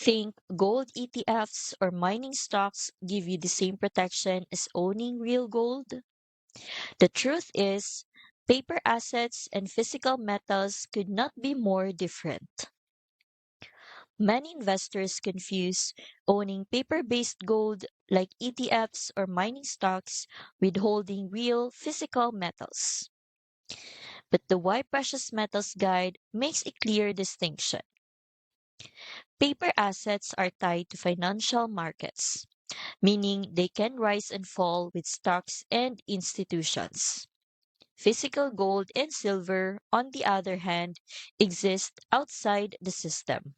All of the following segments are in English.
Think gold ETFs or mining stocks give you the same protection as owning real gold? The truth is, paper assets and physical metals could not be more different. Many investors confuse owning paper based gold like ETFs or mining stocks with holding real physical metals. But the Why Precious Metals Guide makes a clear distinction. Paper assets are tied to financial markets, meaning they can rise and fall with stocks and institutions. Physical gold and silver, on the other hand, exist outside the system.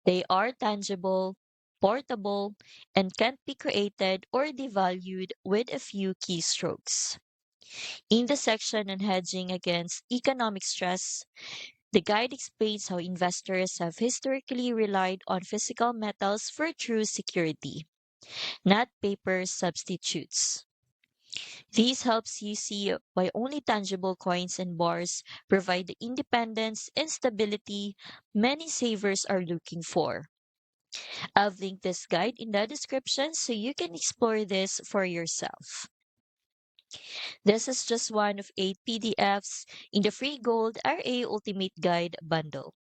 They are tangible, portable, and can be created or devalued with a few keystrokes. In the section on hedging against economic stress, the guide explains how investors have historically relied on physical metals for true security, not paper substitutes. This helps you see why only tangible coins and bars provide the independence and stability many savers are looking for. I've linked this guide in the description so you can explore this for yourself. This is just one of 8 PDFs in the free Gold RA Ultimate Guide bundle.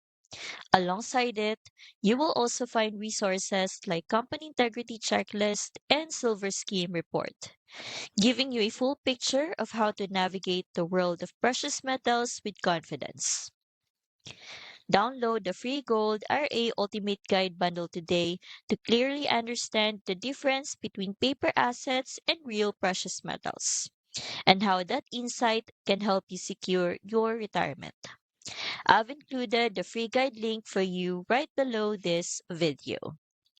Alongside it, you will also find resources like Company Integrity Checklist and Silver Scheme Report, giving you a full picture of how to navigate the world of precious metals with confidence. Download the free Gold RA Ultimate Guide bundle today to clearly understand the difference between paper assets and real precious metals, and how that insight can help you secure your retirement. I've included the free guide link for you right below this video.